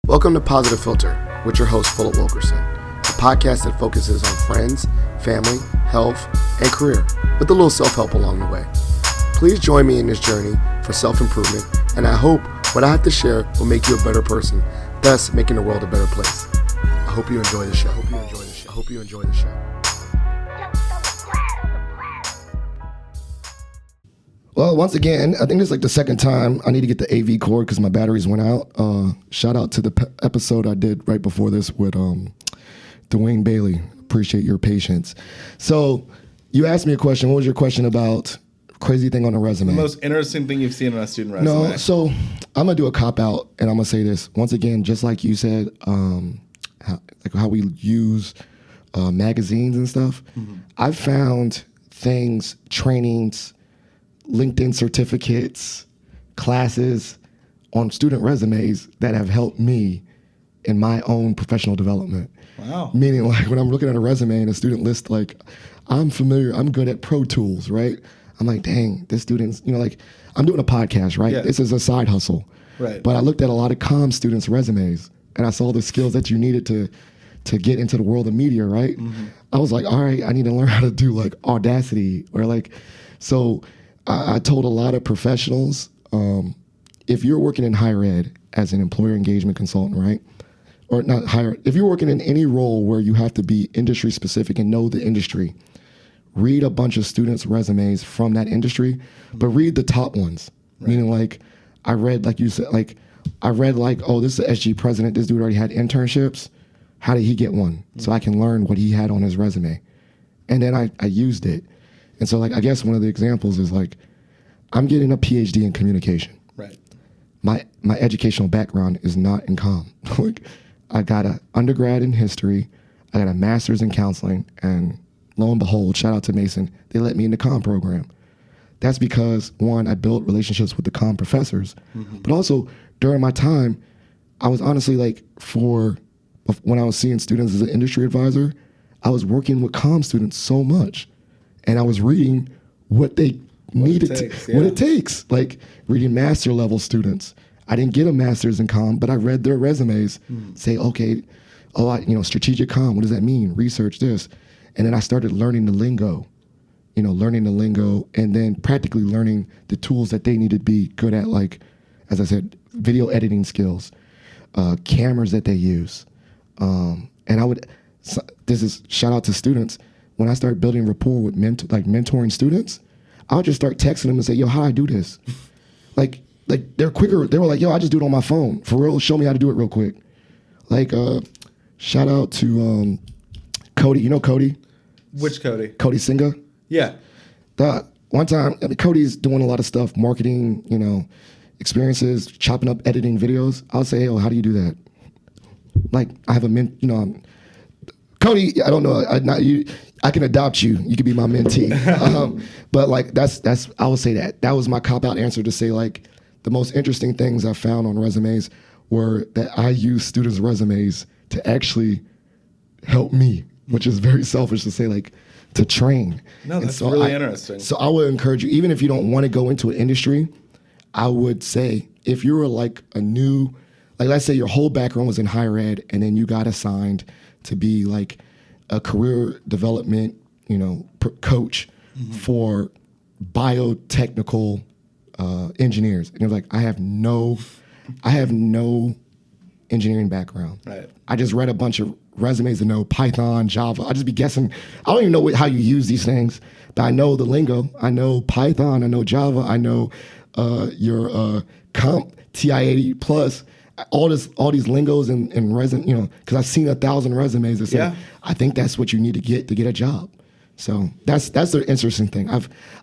Welcome to Positive Philter with your host, Philip Wilkerson, a podcast that focuses on friends, family, health, and career, with a little self-help along the way. Please join me in this journey for self-improvement, and I hope what I have to share will make you a better person, thus making the world a better place. I hope you enjoy the show. I hope you enjoy the show. Well, once again, I think it's like the second time I need to get the AV cord because my batteries went out. Shout out to the episode I did right before this with Dwayne Bailey. Appreciate your patience. So you asked me a question. What was your question about crazy thing on a resume? The most interesting thing you've seen on a student resume. No, so I'm going to do a cop-out, and I'm going to say this. Once again, just like you said, how we use magazines and stuff, I've found things, trainings, LinkedIn certificates, classes on student resumes that have helped me in my own professional development. Wow. Meaning, like, when I'm looking at a resume and a student lists, like, I'm good at Pro Tools, right? I'm like, dang, this student's, like, I'm doing a podcast, right? Yeah. This is a side hustle. Right. But I looked at a lot of comm students' resumes, and I saw the skills that you needed to get into the world of media, right? I was like, all right, I need to learn how to do, like, Audacity or, like, so I told a lot of professionals, if you're working in higher ed as an employer engagement consultant, right? Or not higher, if you're working in any role where you have to be industry specific and know the industry, read a bunch of students' resumes from that industry, but read the top ones. Right. Meaning, like, I read, like you said, oh, this is the SG president. This dude already had internships. How did he get one? So I can learn what he had on his resume. And then I used it. And so, like, I guess one of the examples is, like, I'm getting a PhD in communication. Right. My educational background is not in comm. Like, I got an undergrad in history, I got a master's in counseling, and lo and behold, shout out to Mason, they let me in the comm program. That's because, one, I built relationships with the comm professors, but also during my time, I was honestly, like, when I was seeing students as an industry advisor, I was working with comm students so much. And I was reading what they needed, what it takes, like reading master level students. I didn't get a master's in comm, but I read their resumes, say, okay, strategic comm, what does that mean? Research this. And then I started learning the lingo, and then practically learning the tools that they needed to be good at, like, as I said, video editing skills, cameras that they use. This is shout out to students. When I start building rapport with mentoring students, I'll just start texting them and say, yo, how do I do this? like they're quicker. They were like, yo, I just do it on my phone. For real, show me how to do it real quick. Like, shout out to Cody. You know Cody? Which Cody? Cody Singa. Yeah. One time, Cody's doing a lot of stuff, marketing, experiences, chopping up, editing videos. I'll say, hey, how do you do that? Like, I have Cody, I don't know. I can adopt you. You could be my mentee. But, like, that's I will say that was my cop-out answer to say, like, the most interesting things I found on resumes were that I use students' resumes to actually help me, which is very selfish to say, like, to train. No, that's really interesting. So I would encourage you, even if you don't want to go into an industry, I would say if you were like let's say your whole background was in higher ed and then you got assigned to be like a career development, coach for biotechnical engineers. And you're like, I have no engineering background. Right. I just read a bunch of resumes to know Python, Java. I just be guessing. I don't even know how you use these things, but I know the lingo. I know Python. I know Java. I know your comp TI-80 plus. All these lingos and resume, because I've seen 1,000 resumes that say, I think that's what you need to get a job. So that's the interesting thing.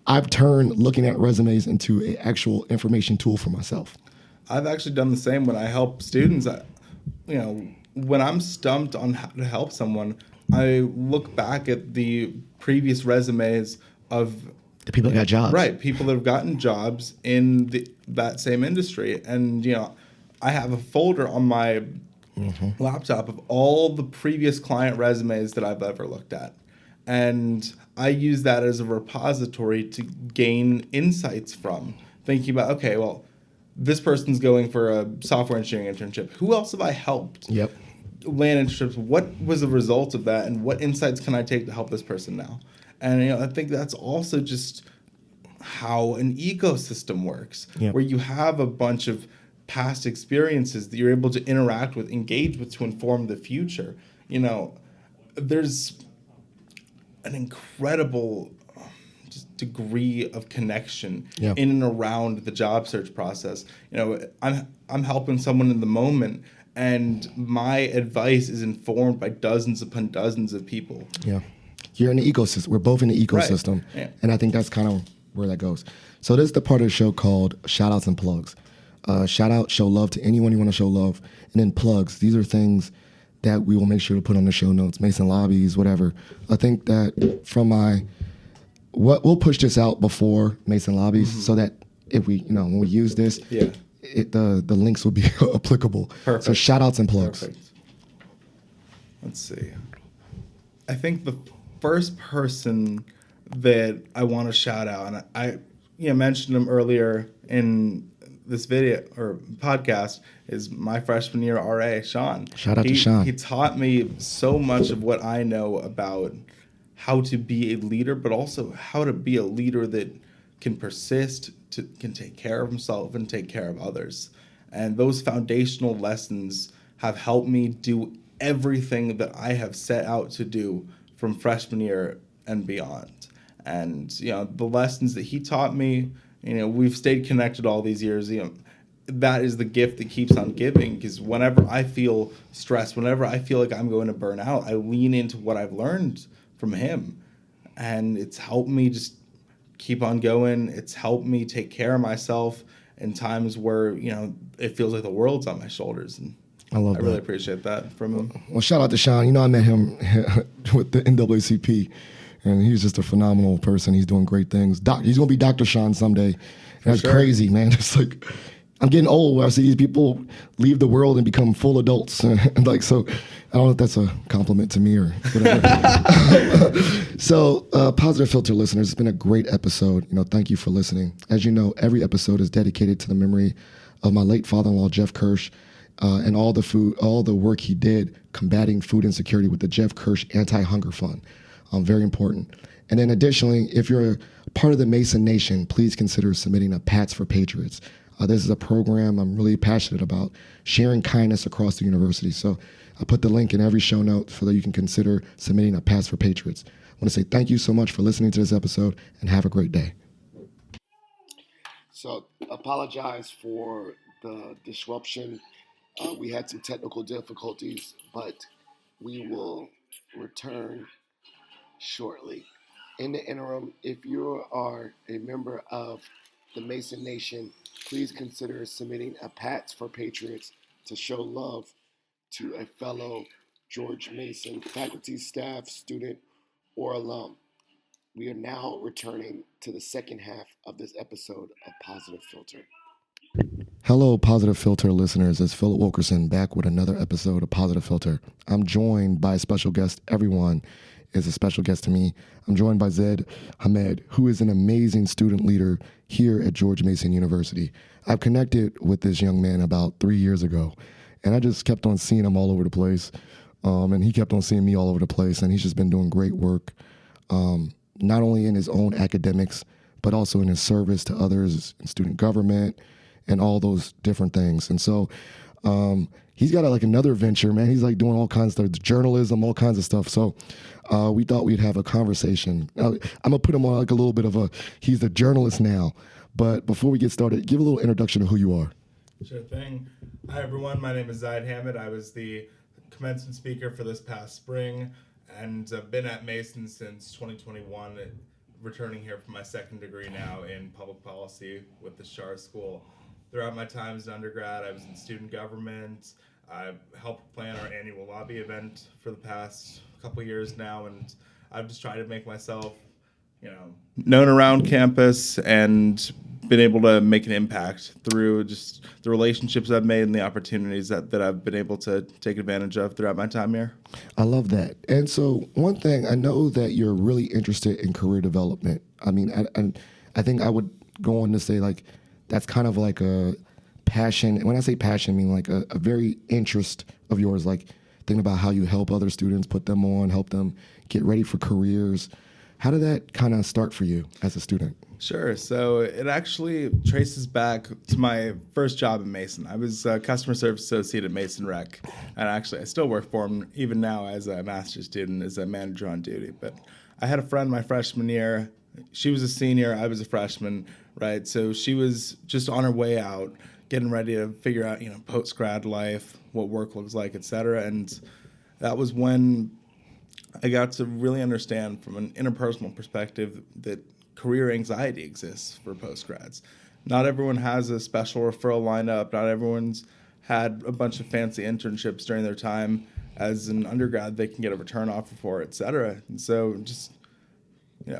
I've turned looking at resumes into an actual information tool for myself. I've actually done the same when I help students. When I'm stumped on how to help someone, I look back at the previous resumes of the people that got jobs. Right, people that have gotten jobs in that same industry. And, I have a folder on my laptop of all the previous client resumes that I've ever looked at. And I use that as a repository to gain insights from, thinking about, okay, well, this person's going for a software engineering internship. Who else have I helped? Yep. Land internships. What was the result of that, and what insights can I take to help this person now? And I think that's also just how an ecosystem works, Yep. where you have a bunch of past experiences that you're able to interact with, engage with to inform the future. There's an incredible just degree of connection Yep. in and around the job search process. I'm helping someone in the moment, and my advice is informed by dozens upon dozens of people. Yeah. You're in the ecosystem. We're both in the ecosystem. Right. Yeah. And I think that's kind of where that goes. So this is the part of the show called shout outs and plugs. Shout out, show love to anyone you want to show love. And then plugs. These are things that we will make sure to put on the show notes, Mason lobbies, whatever. I think that we'll push this out before Mason lobbies so that if we, when we use this, the links will be applicable. Perfect. So shout outs and plugs. Perfect. Let's see. I think the first person that I want to shout out, and I mentioned him earlier in this video or podcast, is my freshman year RA, Sean. Shout out to Sean. He taught me so much of what I know about how to be a leader, but also how to be a leader that can persist, can take care of himself and take care of others. And those foundational lessons have helped me do everything that I have set out to do from freshman year and beyond. And the lessons that he taught me, we've stayed connected all these years. That is the gift that keeps on giving, because whenever I feel stressed, whenever I feel like I'm going to burn out, I lean into what I've learned from him, and it's helped me just keep on going. It's helped me take care of myself in times where it feels like the world's on my shoulders, and I really appreciate that from him. Well, shout out to Sean. I met him with the NAACP, and he's just a phenomenal person. He's doing great things. He's going to be Dr. Sean someday. That's crazy, man. It's like, I'm getting old where I see these people leave the world and become full adults. So I don't know if that's a compliment to me or whatever. So, Positive Philter listeners, it's been a great episode. Thank you for listening. As you know, every episode is dedicated to the memory of my late father-in-law, Jeff Kirsch, and all the work he did combating food insecurity with the Jeff Kirsch Anti-Hunger Fund. Very important. And then additionally, if you're a part of the Mason Nation, please consider submitting a Pats for Patriots. This is a program I'm really passionate about, sharing kindness across the university. So I put the link in every show note so that you can consider submitting a Pats for Patriots. I want to say thank you so much for listening to this episode, and have a great day. So apologize for the disruption. We had some technical difficulties, but we will return shortly. In the interim, if you are a member of the Mason Nation, please consider submitting a Pats for Patriots to show love to a fellow George Mason faculty, staff, student, or alum. We are now returning to the second half of this episode of Positive Philter. Hello, Positive Philter listeners. It's Philip Wilkerson back with another episode of Positive Philter. I'm joined by a special guest. Everyone is a special guest to me. I'm joined by Zayd Hamid, who is an amazing student leader here at George Mason University. I've connected with this young man about 3 years ago, and I just kept on seeing him all over the place, and he kept on seeing me all over the place, and he's just been doing great work, not only in his own academics, but also in his service to others in student government and all those different things. And so he's got another venture, man. He's doing all kinds of stuff, journalism, all kinds of stuff. So we thought we'd have a conversation. I'm gonna put him on a little bit of he's a journalist now. But before we get started, give a little introduction of who you are. Sure thing. Hi everyone, my name is Zayd Hamid. I was the commencement speaker for this past spring, and I've been at Mason since 2021, returning here for my second degree now in public policy with the Shar School. Throughout my time as an undergrad, I was in student government. I helped plan our annual lobby event for the past couple years now, and I've just tried to make myself, known around campus and been able to make an impact through just the relationships I've made and the opportunities that I've been able to take advantage of throughout my time here. I love that. And so one thing, I know that you're really interested in career development. I mean, I think I would go on to say that's kind of passion. And when I say passion, I mean like a very interest of yours, like thinking about how you help other students, put them on, help them get ready for careers. How did that kind of start for you as a student? Sure. So it actually traces back to my first job at Mason. I was a customer service associate at Mason Rec, and actually I still work for them even now as a master's student, as a manager on duty. But I had a friend my freshman year. She was a senior. I was a freshman, right? So she was just on her way out, getting ready to figure out, post-grad life, what work looks like, et cetera. And that was when I got to really understand from an interpersonal perspective that career anxiety exists for postgrads. Not everyone has a special referral lineup. Not everyone's had a bunch of fancy internships during their time as an undergrad they can get a return offer for, et cetera. And so just,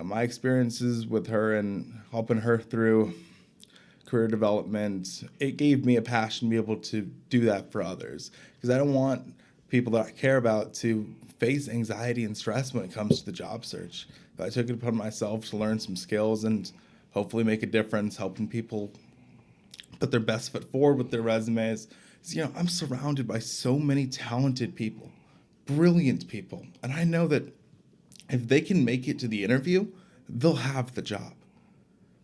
my experiences with her and helping her through career development, it gave me a passion to be able to do that for others. Because I don't want people that I care about to face anxiety and stress when it comes to the job search. I took it upon myself to learn some skills and hopefully make a difference, helping people put their best foot forward with their resumes. So, I'm surrounded by so many talented people, brilliant people, and I know that if they can make it to the interview, they'll have the job.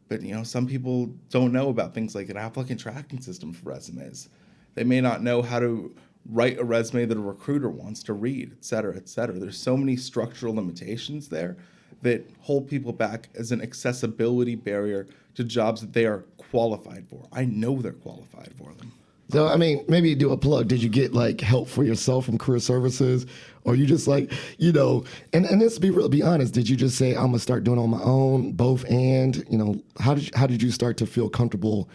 But, some people don't know about things like an applicant tracking system for resumes. They may not know how to write a resume that a recruiter wants to read, et cetera, et cetera. There's so many structural limitations there that hold people back as an accessibility barrier to jobs that they are qualified for. I know they're qualified for them. So, maybe do a plug. Did you get like help for yourself from career services? Or you just like, and let's be honest, did you just say, I'm gonna start doing it on my own, both and, how did you start to feel comfortable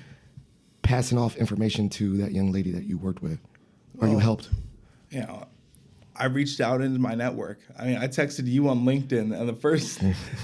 passing off information to that young lady that you worked with or you helped? I reached out into my network. I texted you on LinkedIn, and the first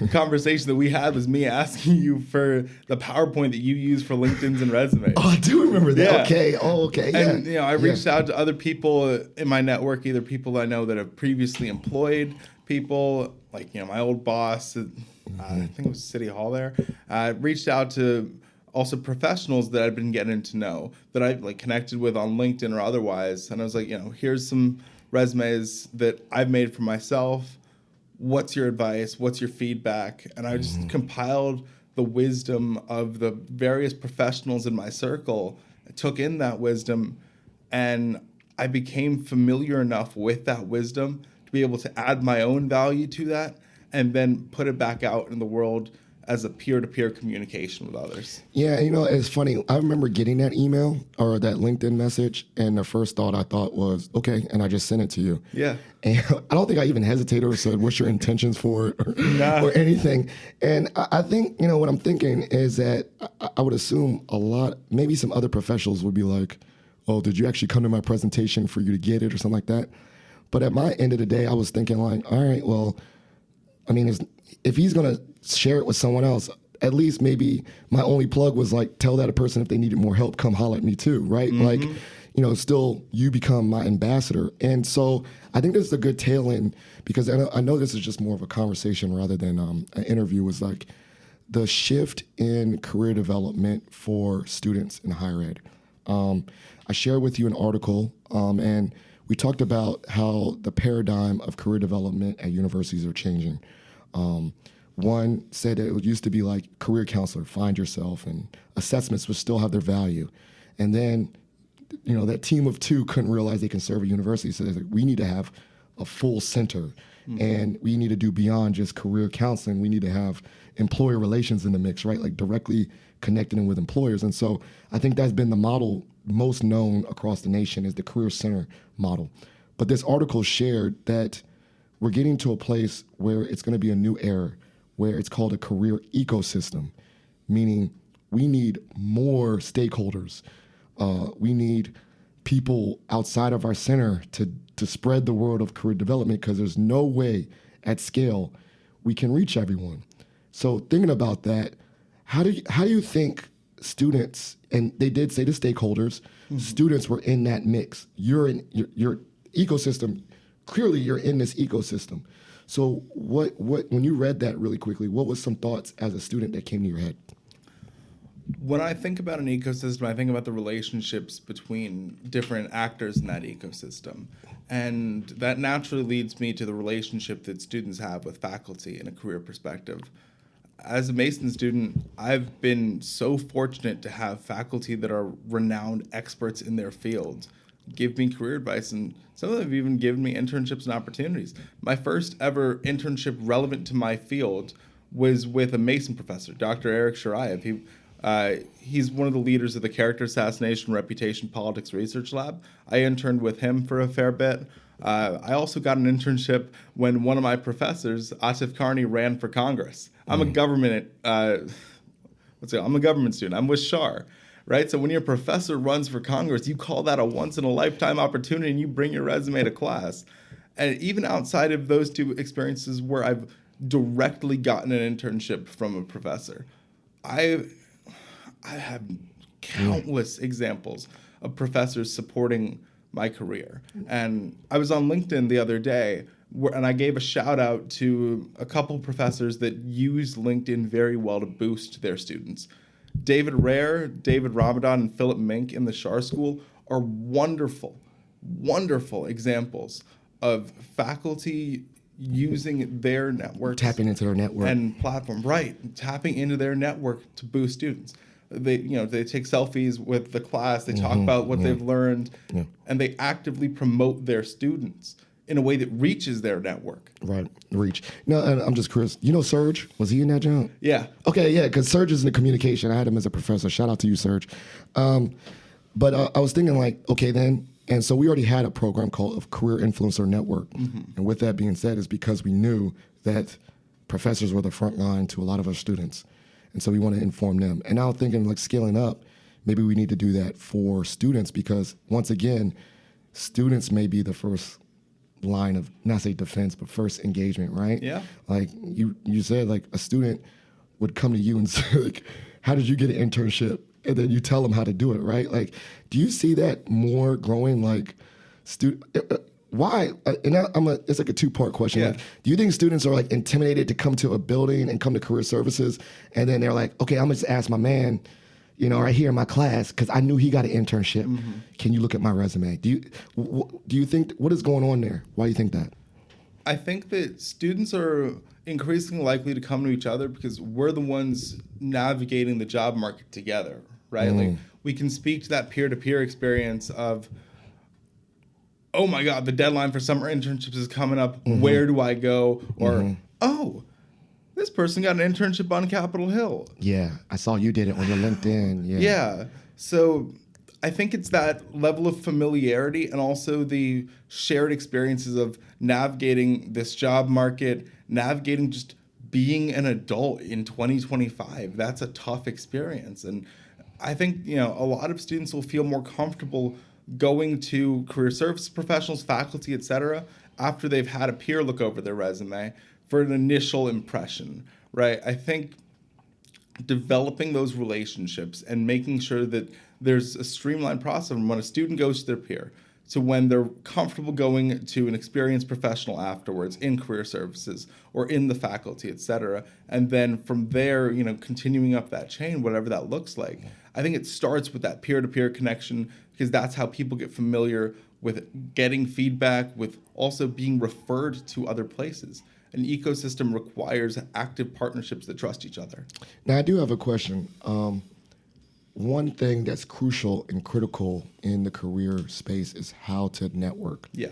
conversation that we had was me asking you for the PowerPoint that you use for LinkedIn's and resumes. Oh, I do remember that. Yeah. Okay. Oh, okay. And, I reached out to other people in my network, either people I know that have previously employed people, like, my old boss, I think it was City Hall there. I reached out to also professionals that I've been getting to know, that I've connected with on LinkedIn or otherwise. And I was like, here's some resumes that I've made for myself. What's your advice? What's your feedback? And I just compiled the wisdom of the various professionals in my circle. I took in that wisdom, and I became familiar enough with that wisdom to be able to add my own value to that and then put it back out in the world as a peer-to-peer communication with others. Yeah, it's funny. I remember getting that email or that LinkedIn message, and the first thought I thought was, okay, and I just sent it to you. Yeah. And I don't think I even hesitated or said, what's your intentions for it or anything. And I think, what I'm thinking is that I would assume maybe some other professionals would be like, oh, did you actually come to my presentation for you to get it or something like that? But at my end of the day, I was thinking like, all right, well, if he's going to share it with someone else, at least maybe my only plug was like, tell that person if they needed more help, come holler at me too, right? Like, still you become my ambassador. And so I think this is a good tail end, because I know this is just more of a conversation rather than an interview, was like the shift in career development for students in higher ed. I shared with you an article, and we talked about how the paradigm of career development at universities are changing. One said that it used to be like career counselor, find yourself, and assessments would still have their value. And then, that team of two couldn't realize they can serve a university. So they're like, we need to have a full center, and we need to do beyond just career counseling. We need to have employer relations in the mix, right? Like directly connecting with employers. And so I think that's been the model most known across the nation, is the career center model. But this article shared that we're getting to a place where it's going to be a new era, where it's called a career ecosystem, meaning we need more stakeholders. We need people outside of our center to spread the word of career development, because there's no way at scale we can reach everyone. So thinking about that, how do you think students, and they did say the stakeholders, students were in that mix. You're in your ecosystem. Clearly, you're in this ecosystem. So what when you read that really quickly, what was some thoughts as a student that came to your head? When I think about an ecosystem, I think about the relationships between different actors in that ecosystem. And that naturally leads me to the relationship that students have with faculty in a career perspective. As a Mason student, I've been so fortunate to have faculty that are renowned experts in their field give me career advice, and some of them have even given me internships and opportunities. My first ever internship relevant to my field was with a Mason professor, Dr. Eric Sharayev. He's one of the leaders of the Character Assassination Reputation Politics Research Lab. I interned with him for a fair bit. I also got an internship when one of my professors, Atif Karni, ran for Congress. I'm a government I'm a government student. I'm with Shar, right? So when your professor runs for Congress, you call that a once in a lifetime opportunity, and you bring your resume to class. And even outside of those two experiences where I've directly gotten an internship from a professor, I have countless examples of professors supporting my career. And I was on LinkedIn the other day, and I gave a shout out to a couple professors that use LinkedIn very well to boost their students. David Rare, David Ramadan, and Philip Mink in the Shar School are wonderful, wonderful examples of faculty using their networks, Tapping into their network and platform, right? Tapping into their network to boost students. They take selfies with the class. They talk about what they've learned, and they actively promote their students in a way that reaches their network. Right, reach. No, and I'm just curious. You know Serge? Was he in that job? Yeah. Okay, yeah, because Serge is in the communication. I had him as a professor. Shout out to you, Serge. But I was thinking like, okay then, and so we already had a program called a Career Influencer Network. And with that being said, is because we knew that professors were the front line to a lot of our students. And so we want to inform them. And now thinking like scaling up, maybe we need to do that for students because once again, students may be the first line of, not say defense, but first engagement, right? Yeah. Like you said, like a student would come to you and say, like, how did you get an internship? And then you tell them how to do it, right? Like, do you see that more growing, like, why? It's like a two-part question. Yeah. Like, do you think students are like intimidated to come to a building and come to career services, and then they're like, okay, I'm gonna just ask my man, right here in my class, because I knew he got an internship. Can you look at my resume? Do you think what is going on there? Why do you think that? I think that students are increasingly likely to come to each other because we're the ones navigating the job market together, right? Like we can speak to that peer-to-peer experience of, oh my God, the deadline for summer internships is coming up. Where do I go? Or, oh, this person got an internship on Capitol Hill. Yeah, I saw you did it on your LinkedIn. Yeah. So I think it's that level of familiarity and also the shared experiences of navigating this job market, navigating just being an adult in 2025. That's a tough experience. And I think, a lot of students will feel more comfortable going to career service professionals, faculty, et cetera, after they've had a peer look over their resume for an initial impression, right? I think developing those relationships and making sure that there's a streamlined process from when a student goes to their peer to when they're comfortable going to an experienced professional afterwards in career services or in the faculty, et cetera. And then from there, continuing up that chain, whatever that looks like. I think it starts with that peer-to-peer connection because that's how people get familiar with getting feedback, with also being referred to other places. An ecosystem requires active partnerships that trust each other. Now, I do have a question. One thing that's crucial and critical in the career space is how to network. Yeah.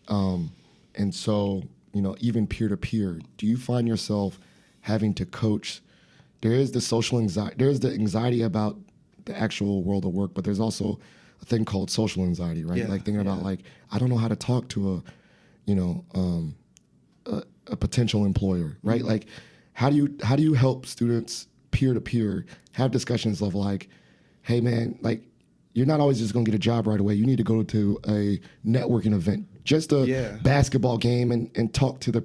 And so, even peer-to-peer, do you find yourself having to coach? There is the social anxiety. There's the anxiety about the actual world of work, but there's also a thing called social anxiety, right? Yeah, like thinking about like, I don't know how to talk to a potential employer, right? Like, how do you help students peer to peer have discussions of like, hey man, like you're not always just gonna get a job right away. You need to go to a networking event, just a basketball game, and talk to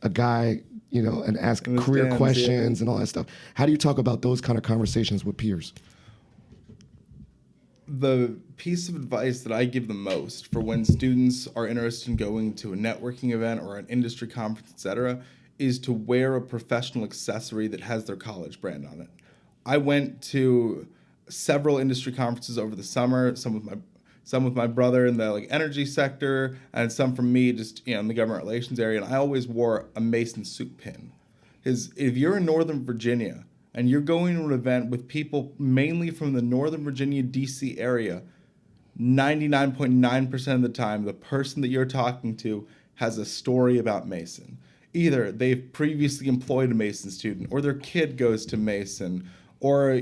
a guy, and ask career questions and all that stuff. How do you talk about those kind of conversations with peers? The piece of advice that I give the most for when students are interested in going to a networking event or an industry conference, et cetera, is to wear a professional accessory that has their college brand on it. I went to several industry conferences over the summer, some with my brother in the like energy sector, and some from me just in the government relations area. And I always wore a Mason suit pin. Because if you're in Northern Virginia and you're going to an event with people mainly from the Northern Virginia, D.C. area, 99.9% of the time, the person that you're talking to has a story about Mason. Either they've previously employed a Mason student, or their kid goes to Mason, or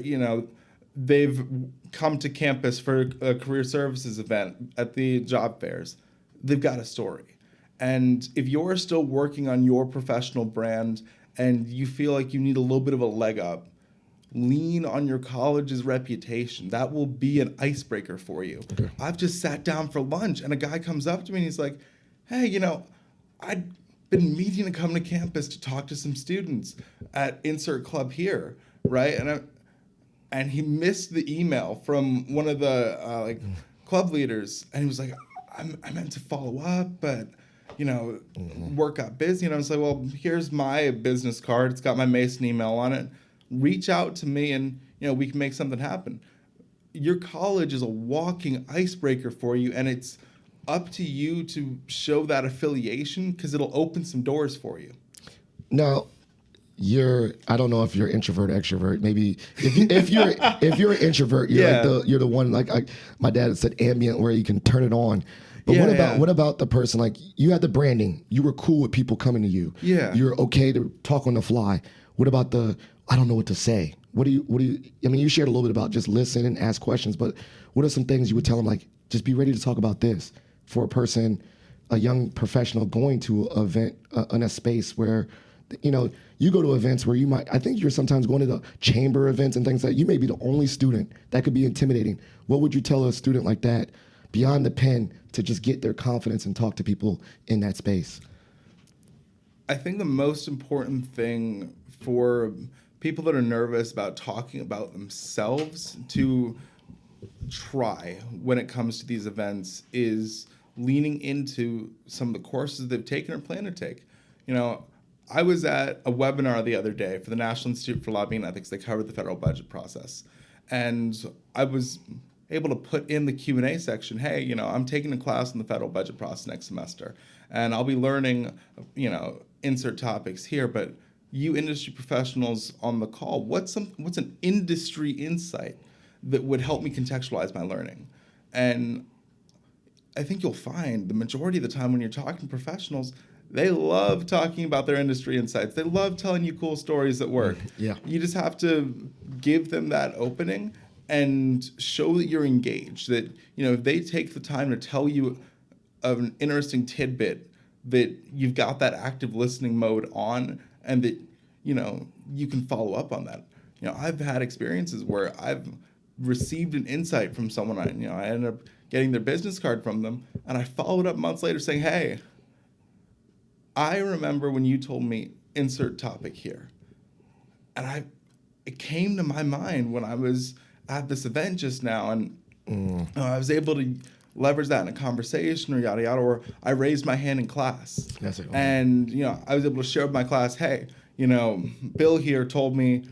they've come to campus for a career services event at the job fairs. They've got a story. And if you're still working on your professional brand and you feel like you need a little bit of a leg up, lean on your college's reputation. That will be an icebreaker for you. Okay. I've just sat down for lunch and a guy comes up to me and he's like, hey, I'd been meaning to come to campus to talk to some students at Insert Club here, right? And he missed the email from one of the club leaders, and he was like, I meant to follow up, but work got busy. And I was like, well, here's my business card. It's got my Mason email on it. Reach out to me and we can make something happen. Your college is a walking icebreaker for you, and it's up to you to show that affiliation because it'll open some doors for you. Now, I don't know if you're introvert or extrovert. Maybe if you're an introvert, you're the one like my dad said ambient where you can turn it on. But what about the person, like you had the branding, you were cool with people coming to you. Yeah. You're okay to talk on the fly. What about I don't know what to say. What do you I mean, you shared a little bit about just listen and ask questions, but what are some things you would tell them, like, just be ready to talk about this for a person, a young professional going to an event in a space where, you go to events where I think you're sometimes going to the chamber events and things like that. You may be the only student. That could be intimidating. What would you tell a student like that beyond the pen to just get their confidence and talk to people in that space? I think the most important thing for people that are nervous about talking about themselves to try when it comes to these events is leaning into some of the courses they've taken or plan to take. I was at a webinar the other day for the National Institute for Lobbying Ethics. They covered the federal budget process. And I was able to put in the Q&A section, hey, I'm taking a class in the federal budget process next semester, and I'll be learning, insert topics here, but you industry professionals on the call, what's an industry insight that would help me contextualize my learning? And I think you'll find the majority of the time when you're talking to professionals, they love talking about their industry insights. They love telling you cool stories at work. Yeah. You just have to give them that opening and show that you're engaged, that, if they take the time to tell you of an interesting tidbit, that you've got that active listening mode on, and that, you can follow up on that. I've had experiences where I've received an insight from someone, I ended up getting their business card from them, and I followed up months later saying, hey, I remember when you told me insert topic here. And it came to my mind when I was at this event just now, and I was able to leverage that in a conversation or yada yada, or I raised my hand in class. That's it. And I was able to share with my class, hey, Bill here told me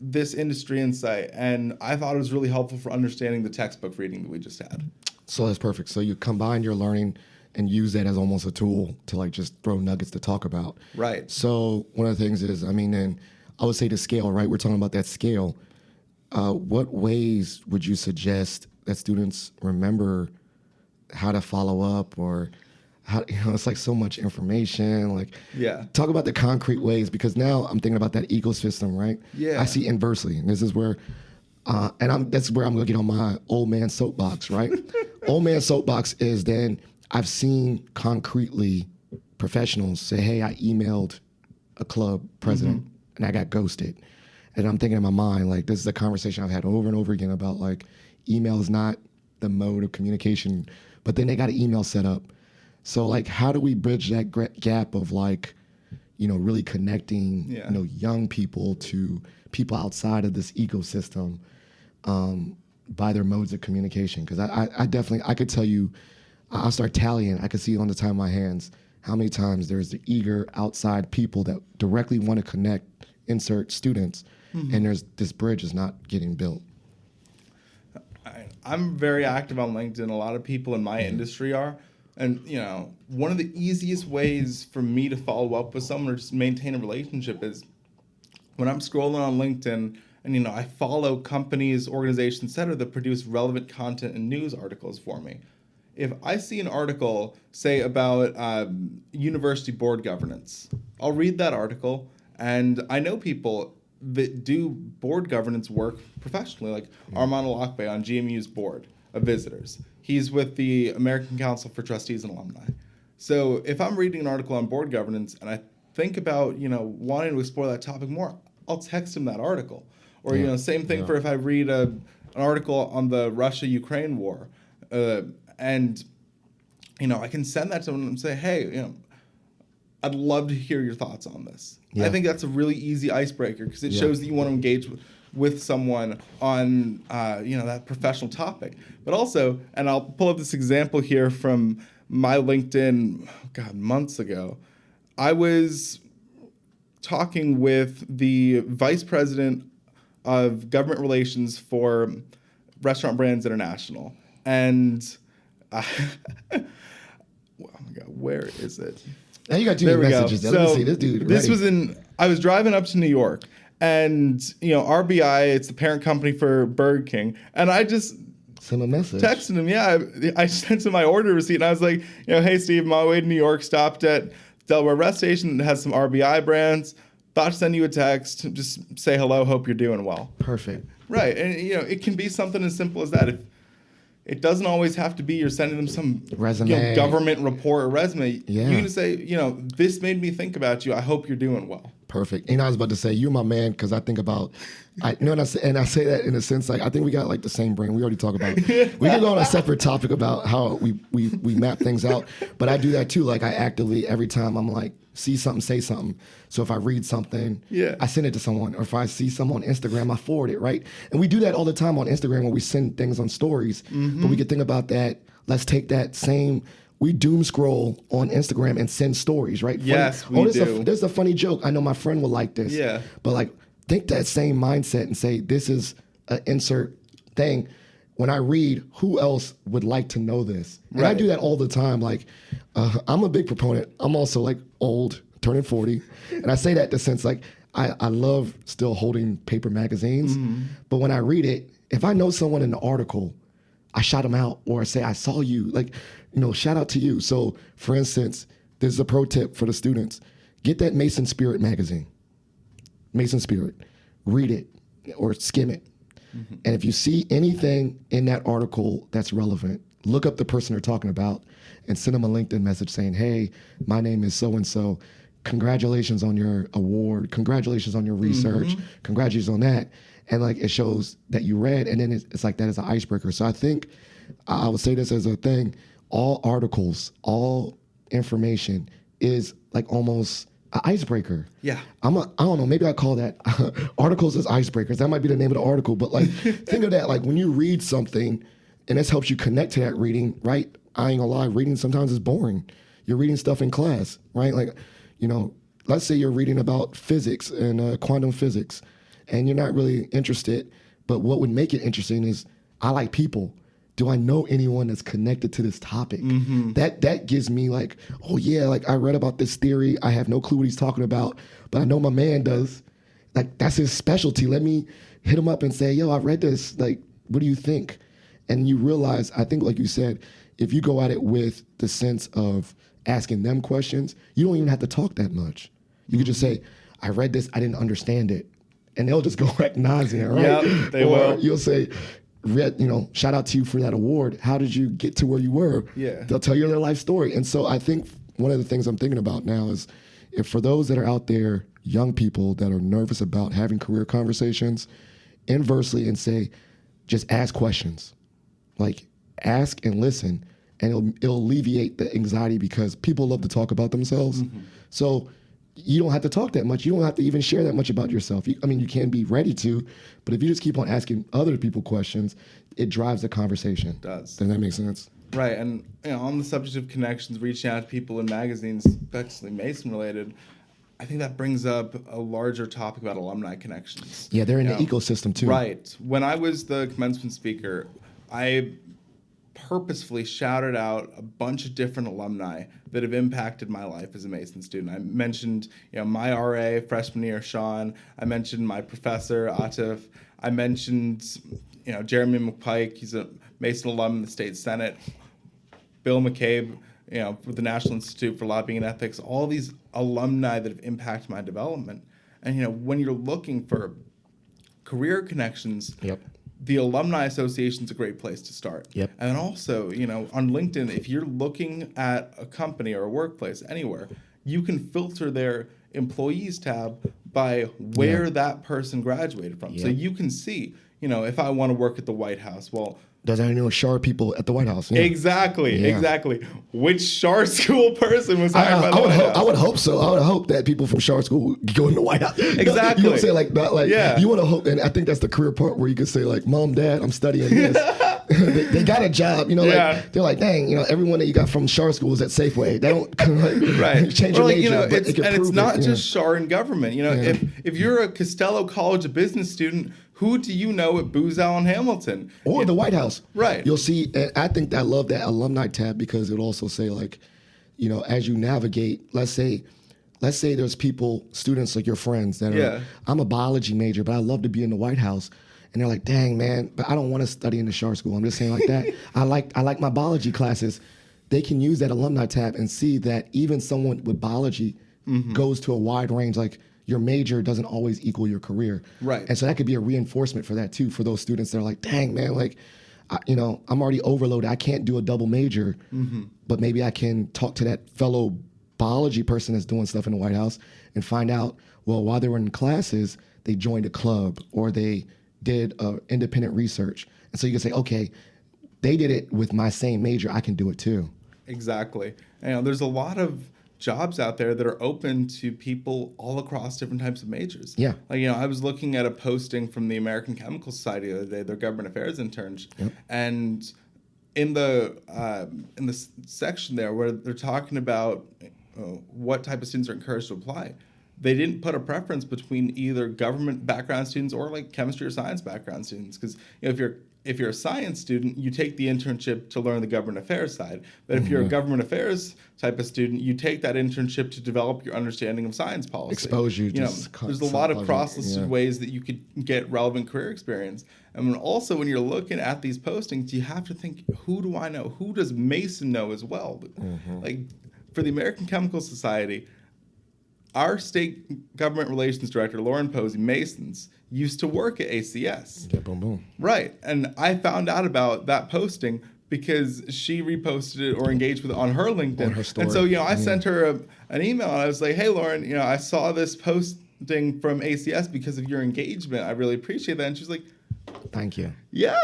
this industry insight, and I thought it was really helpful for understanding the textbook reading that we just had. So that's perfect. So you combine your learning and use that as almost a tool to like just throw nuggets to talk about. Right. So one of the things is, and I would say the scale, right? We're talking about that scale. What ways would you suggest that students remember how to follow up, or how, it's like so much information. Like, talk about the concrete ways, because now I'm thinking about that ecosystem, right? Yeah. I see inversely, and this is where, that's where I'm gonna get on my old man soapbox, right? Old man soapbox is then I've seen concretely professionals say, hey, I emailed a club president and I got ghosted. And I'm thinking in my mind, like, this is a conversation I've had over and over again about, like, email is not the mode of communication, but then they got an email set up. So, like, how do we bridge that gap of, like, really connecting, young people to people outside of this ecosystem by their modes of communication? Because I definitely, I could tell you, I'll start tallying. I could see on the time of my hands how many times there's the eager outside people that directly want to connect, insert students, and this bridge is not getting built. I'm very active on LinkedIn. A lot of people in my industry are. And, one of the easiest ways for me to follow up with someone or just maintain a relationship is when I'm scrolling on LinkedIn and, I follow companies, organizations, et cetera, that produce relevant content and news articles for me. If I see an article, say, about university board governance, I'll read that article, and I know people that do board governance work professionally, like Armand Alakbay on GMU's board of visitors. He's with the American Council for Trustees and Alumni. So if I'm reading an article on board governance and I think about, wanting to explore that topic more, I'll text him that article. Or, same thing for if I read an article on the Russia-Ukraine war. And, I can send that to him and say, hey, I'd love to hear your thoughts on this. Yeah. I think that's a really easy icebreaker because it shows that you want to engage with someone on, that professional topic. But also, and I'll pull up this example here from my LinkedIn, months ago. I was talking with the vice president of government relations for Restaurant Brands International. And, oh my God, where is it? Now you got two messages. Let me see this dude. This was I was driving up to New York, and RBI, it's the parent company for Burger King, and I just sent a message. Texted him, I sent him my order receipt, and I was like, hey Steve, on my way to New York, stopped at Delaware Rest Station that has some RBI brands. Thought to send you a text, just say hello, hope you're doing well. Perfect. Right, and it can be something as simple as that. It doesn't always have to be you're sending them some resume, government report or resume. Yeah. You can say, this made me think about you. I hope you're doing well. Perfect. And I was about to say, you're my man because I think about, and I say that in a sense, like I think we got like the same brain. We already talked about it. We can go on a separate topic about how we map things out. But I do that too. Like I actively, every time I'm like, see something, say something. So if I read something, I send it to someone. Or if I see someone on Instagram, I forward it, right? And we do that all the time on Instagram when we send things on stories. Mm-hmm. But we could think about that. Let's take that same, we doom scroll on Instagram and send stories, right? Yes, we do. There's a funny joke. I know my friend will like this. Yeah. But like, think that same mindset and say, this is an insert thing. When I read, who else would like to know this? And I do that all the time. Like, I'm a big proponent. I'm also like old, turning 40. And I say that in the sense like, I love still holding paper magazines. Mm-hmm. But when I read it, if I know someone in the article, I shout them out or I say, I saw you. Like, shout out to you. So for instance, this is a pro tip for the students. Get that Mason Spirit magazine. Mason Spirit. Read it or skim it. Mm-hmm. And if you see anything in that article that's relevant, look up the person they're talking about and send them a LinkedIn message saying, hey, my name is so-and-so. Congratulations on your award. Congratulations on your research. Mm-hmm. Congratulations on that. And like it shows that you read, and then it's like that as an icebreaker. So I think I would say this as a thing. All articles, all information is like almost an icebreaker. Yeah. I don't know, maybe I call that articles as icebreakers. That might be the name of the article. But like think of that, like when you read something and this helps you connect to that reading, right? I ain't gonna lie, reading sometimes is boring. You're reading stuff in class, right? Like, let's say you're reading about physics and quantum physics and you're not really interested, but what would make it interesting is I like people. Do I know anyone that's connected to this topic? Mm-hmm. That gives me like, oh yeah, like I read about this theory. I have no clue what he's talking about, but I know my man does. Like that's his specialty. Let me hit him up and say, yo, I read this. Like, what do you think? And you realize, I think like you said, if you go at it with the sense of asking them questions, you don't even have to talk that much. You could just say, I read this, I didn't understand it. And they'll just go ad nauseam, right? Yep, they will. You'll say, shout out to you for that award. How did you get to where you were? Yeah. They'll tell you their life story. And so I think one of the things I'm thinking about now is if for those that are out there, young people that are nervous about having career conversations, inversely and say, just ask questions. Like ask and listen, and it'll alleviate the anxiety because people love to talk about themselves. Mm-hmm. So you don't have to talk that much. You don't have to even share that much about yourself. You can be ready to, but if you just keep on asking other people questions, it drives the conversation. It does. Does that make sense? Right. And on the subject of connections, reaching out to people in magazines, especially Mason related, I think that brings up a larger topic about alumni connections. Yeah, they're in the ecosystem too. Right. When I was the commencement speaker, I purposefully shouted out a bunch of different alumni that have impacted my life as a Mason student. I mentioned, my RA freshman year, Sean. I mentioned my professor, Atif. I mentioned, Jeremy McPike. He's a Mason alum in the state senate. Bill McCabe, with the National Institute for Lobbying and Ethics. All these alumni that have impacted my development. And when you're looking for career connections, Yep. the Alumni Association is a great place to start. Yep. And then also, on LinkedIn, if you're looking at a company or a workplace anywhere, you can filter their employees tab by where that person graduated from. So you can see, if I want to work at the White House, well, does anyone Shar people at the White House? Yeah. Exactly. Which Shar school person was hired by the White House? I would hope so. I would hope that people from Shar school go in the White House. Exactly. You know what I'm saying? Like, not like, you want to hope, and I think that's the career part where you could say, like, Mom, Dad, I'm studying this. they got a job, like, they're like, dang, everyone that you got from Shar school is at Safeway. They don't change your major, but it's not just Shar in government. If you're a Costello College of Business student, who do you know at Booz Allen Hamilton? Or the White House. Right. You'll see, and I think I love that alumni tab because it'll also say, like, as you navigate, let's say there's students like your friends that are, I'm a biology major, but I love to be in the White House. And they're like, dang, man, but I don't want to study in the Shar school. I'm just saying like that. I like my biology classes. They can use that alumni tab and see that even someone with biology goes to a wide range. Like, your major doesn't always equal your career. Right. And so that could be a reinforcement for that too, for those students that are like, dang, man, like, I'm already overloaded. I can't do a double major, but maybe I can talk to that fellow biology person that's doing stuff in the White House and find out, well, while they were in classes, they joined a club or they did independent research. And so you can say, okay, they did it with my same major. I can do it too. Exactly. There's a lot of jobs out there that are open to people all across different types of majors. Yeah. Like, I was looking at a posting from the American Chemical Society the other day, their government affairs interns, and in the section there where they're talking about what type of students are encouraged to apply, they didn't put a preference between either government background students or like chemistry or science background students, because if you're a science student, you take the internship to learn the government affairs side. But if you're a government affairs type of student, you take that internship to develop your understanding of science policy. Expose you. There's a lot of cross-listed ways that you could get relevant career experience. And also, when you're looking at these postings, you have to think, who do I know? Who does Mason know as well? Like, for the American Chemical Society, our state government relations director, Lauren Posey, Masons, used to work at ACS. Yeah, boom, boom. Right. And I found out about that posting because she reposted it or engaged with it on her LinkedIn. On her story. And so, I sent her an email and I was like, hey, Lauren, I saw this posting from ACS because of your engagement. I really appreciate that. And she was like, thank you. Yeah.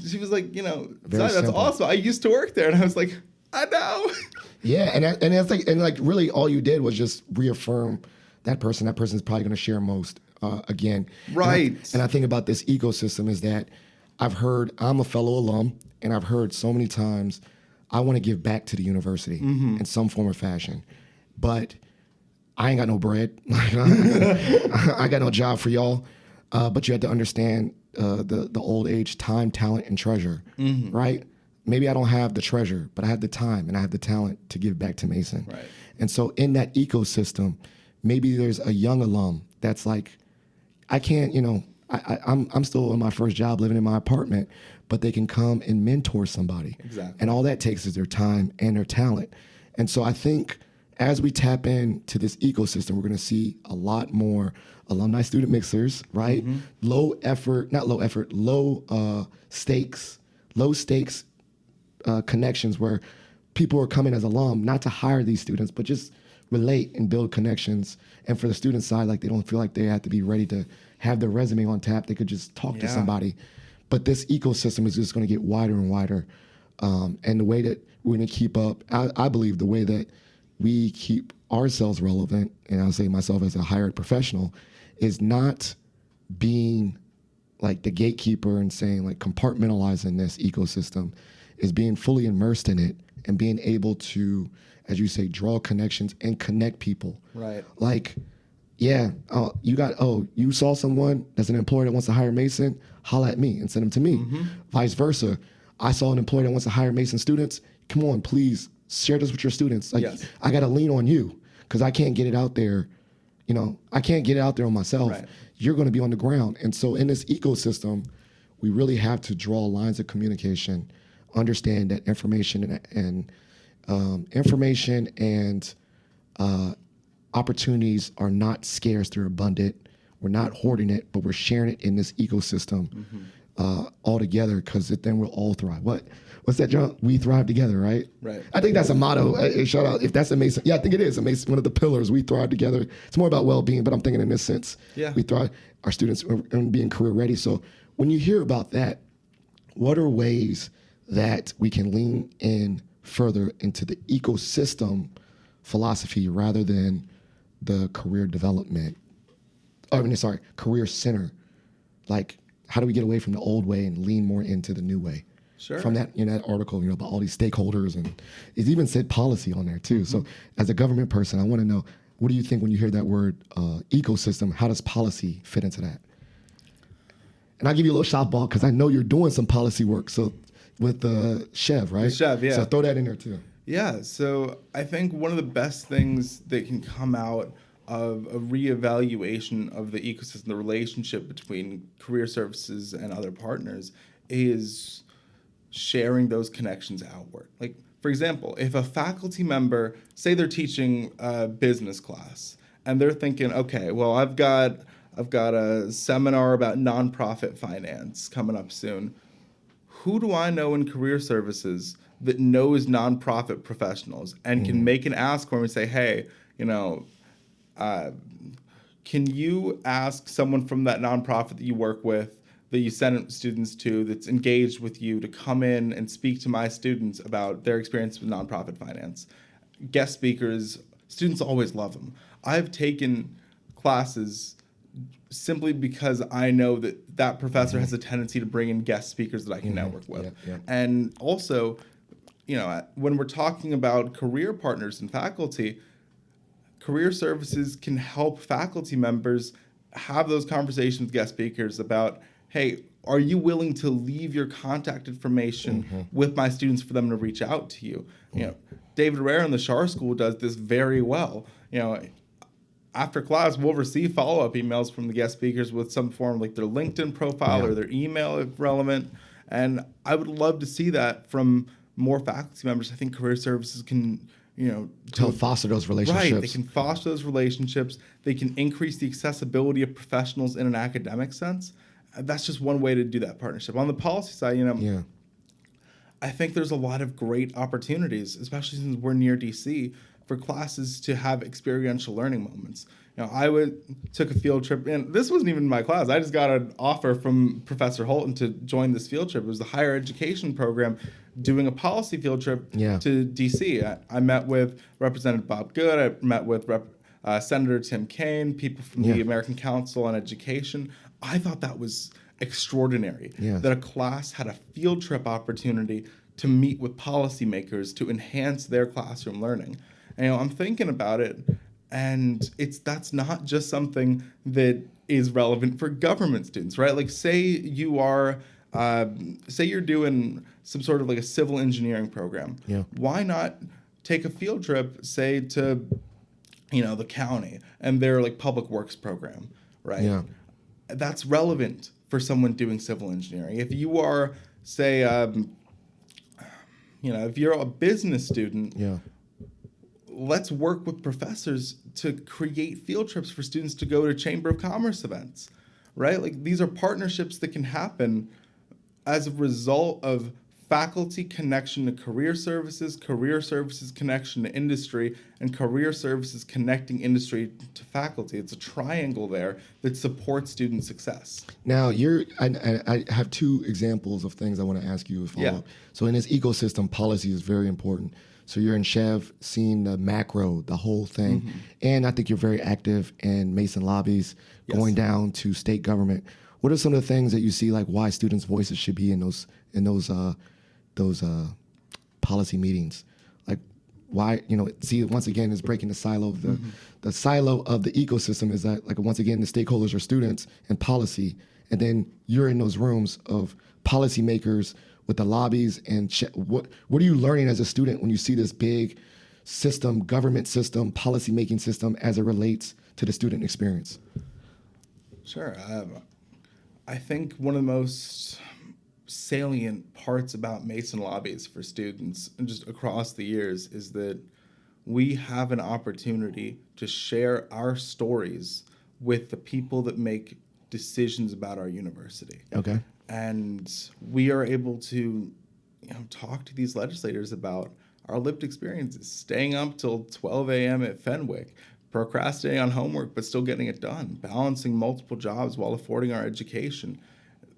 She was like, that's simple. awesome. I used to work there. And I was like, I know. Yeah, and really all you did was just reaffirm that person. That person's probably going to share most again. Right. And I think about this ecosystem is that I'm a fellow alum, and I've heard so many times, I want to give back to the university in some form or fashion, but I ain't got no bread. I got no job for y'all. But you have to understand the old age, time, talent, and treasure, right? Maybe I don't have the treasure, but I have the time and I have the talent to give back to Mason. Right. And so in that ecosystem, maybe there's a young alum that's like, I can't, I'm still in my first job living in my apartment, but they can come and mentor somebody. Exactly. And all that takes is their time and their talent. And so I think as we tap into this ecosystem, we're going to see a lot more alumni student mixers, right? Low stakes connections where people are coming as alum, not to hire these students, but just relate and build connections. And for the student side, like, they don't feel like they have to be ready to have their resume on tap. They could just talk to somebody. But this ecosystem is just going to get wider and wider. And the way that we're going to keep up, I believe the way that we keep ourselves relevant, and I'll say myself as a hired professional, is not being like the gatekeeper and saying, like, compartmentalizing this ecosystem, is being fully immersed in it and being able to, as you say, draw connections and connect people. Right. Like, yeah, you saw someone that's an employer that wants to hire Mason, holla at me and send them to me. Vice versa. I saw an employer that wants to hire Mason students. Come on, please share this with your students. Like, Yes. I got to lean on you because I can't get it out there. I can't get it out there on myself. Right. You're going to be on the ground. And so in this ecosystem, we really have to draw lines of communication, understand that information and opportunities are not scarce, they're abundant. We're not hoarding it, but we're sharing it in this ecosystem all together, because then we'll all thrive. What's that, John? We thrive together, right? Right. I think that's a motto. Shout out if that's amazing. Yeah, I think it is amazing. One of the pillars, we thrive together. It's more about well-being, but I'm thinking in this sense, we thrive. Our students are being career ready. So when you hear about that, what are ways that we can lean in further into the ecosystem philosophy rather than the career development? Career center. Like, how do we get away from the old way and lean more into the new way? Sure. From that, that article, about all these stakeholders, and it even said policy on there too. So as a government person, I want to know, what do you think when you hear that word ecosystem? How does policy fit into that? And I'll give you a little softball because I know you're doing some policy work. So with Chev, right? Chev, yeah. So throw that in there too. Yeah, so I think one of the best things that can come out of a reevaluation of the ecosystem, the relationship between career services and other partners, is sharing those connections outward. Like, for example, if a faculty member, say they're teaching a business class, and they're thinking, okay, well, I've got a seminar about nonprofit finance coming up soon. Who do I know in career services that knows nonprofit professionals and can make an ask for them and say, hey, can you ask someone from that nonprofit that you work with, that you send students to, that's engaged with you, to come in and speak to my students about their experience with nonprofit finance? Guest speakers, students always love them. I've taken classes simply because I know that professor has a tendency to bring in guest speakers that I can network with. Yeah. And also, when we're talking about career partners and faculty, career services can help faculty members have those conversations with guest speakers about, hey, are you willing to leave your contact information with my students for them to reach out to you? David Rare in the Shar School does this very well. After class, we'll receive follow-up emails from the guest speakers with some form, like their LinkedIn profile or their email if relevant. And I would love to see that from more faculty members. I think career services can, to foster those relationships. Right, they can foster those relationships. They can increase the accessibility of professionals in an academic sense. That's just one way to do that partnership. On the policy side, I think there's a lot of great opportunities, especially since we're near DC, for classes to have experiential learning moments. Took a field trip, and this wasn't even my class. I just got an offer from Professor Holton to join this field trip. It was the higher education program doing a policy field trip to DC. I met with Representative Bob Good. I met with Senator Tim Kaine, people from the American Council on Education. I thought that was extraordinary, that a class had a field trip opportunity to meet with policymakers to enhance their classroom learning. And, I'm thinking about it, and that's not just something that is relevant for government students, right? Like, say you're doing some sort of like a civil engineering program. Why not take a field trip, say to, the county and their like public works program, right? That's relevant for someone doing civil engineering. If you are, say, if you're a business student, let's work with professors to create field trips for students to go to Chamber of Commerce events, right? Like, these are partnerships that can happen as a result of faculty connection to career services connection to industry, and career services connecting industry to faculty. It's a triangle there that supports student success. Now, I have two examples of things I want to ask you to follow up. So in this ecosystem, policy is very important. So you're in Chev, seeing the macro, the whole thing. And I think you're very active in Mason lobbies, going down to state government. What are some of the things that you see, like why students' voices should be in those policy meetings? why, see, once again, is breaking the silo of the silo of the ecosystem is that, like, once again, the stakeholders are students and policy. And then you're in those rooms of policymakers with the lobbies. And what are you learning as a student when you see this big system, government system, policymaking system as it relates to the student experience? Sure. I think one of the most salient parts about Mason lobbies for students and just across the years is that we have an opportunity to share our stories with the people that make decisions about our university. Okay. And we are able to talk to these legislators about our lived experiences, staying up till 12 a.m. at Fenwick, procrastinating on homework but still getting it done, balancing multiple jobs while affording our education,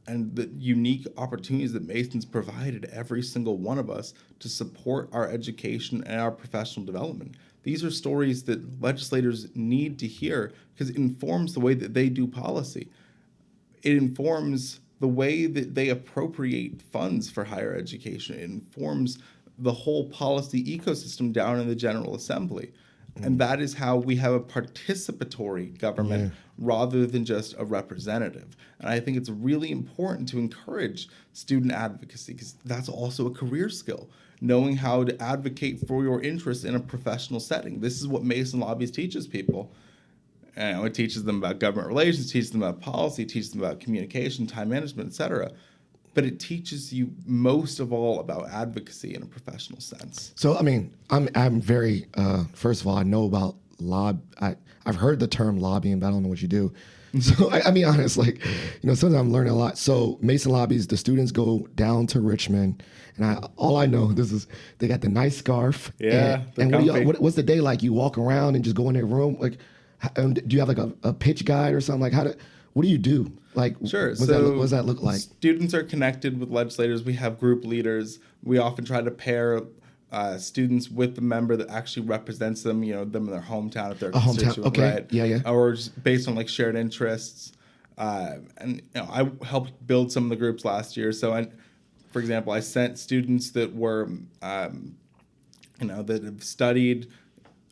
and the unique opportunities that Mason's provided every single one of us to support our education and our professional development. These are stories that legislators need to hear because it informs the way that they do policy. It informs the way that they appropriate funds for higher education. It informs the whole policy ecosystem down in the General Assembly. And that is how we have a participatory government rather than just a representative. And I think it's really important to encourage student advocacy because that's also a career skill, knowing how to advocate for your interests in a professional setting. This is what Mason Lobbies teaches people. And it teaches them about government relations, teaches them about policy, teaches them about communication, time management, etc. But it teaches you most of all about advocacy in a professional sense. So, I mean, I'm very, first of all, I know about I've heard the term lobbying, but I don't know what you do. So, I mean, honest, like, sometimes I'm learning a lot. So, Mason Lobbies, the students go down to Richmond, and all I know, they got the nice scarf. Yeah. And what's the day like? You walk around and just go in their room? Like, do you have like a pitch guide or something? Like, what do you do? Like, sure. What does that look like? Students are connected with legislators. We have group leaders. We often try to pair students with the member that actually represents them, them in their hometown if they're a constituent, okay. right? Yeah. Or just based on like shared interests. And I helped build some of the groups last year. So, for example, I sent students that were, that have studied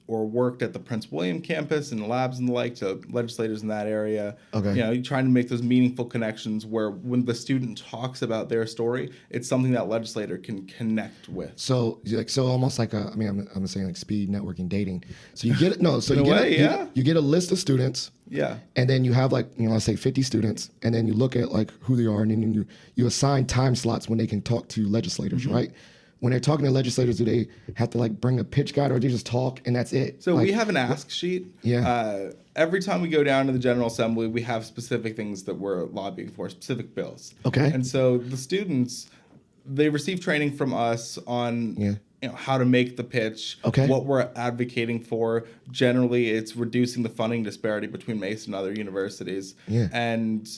or worked at the Prince William campus and the labs and the like to legislators in that area. Okay. You're trying to make those meaningful connections where when the student talks about their story, it's something that legislator can connect with. So almost like I'm saying like speed networking dating. So you get you get a list of students. Yeah. And then you have like, let's say 50 students, and then you look at like who they are, and then you assign time slots when they can talk to legislators, right? When they're talking to legislators, do they have to like bring a pitch guide, or do they just talk and that's it? So like, we have an ask sheet. Yeah. Every time we go down to the General Assembly, we have specific things that we're lobbying for, specific bills. Okay. And so the students, they receive training from us on how to make the pitch, what we're advocating for. Generally, it's reducing the funding disparity between Mason and other universities. Yeah. And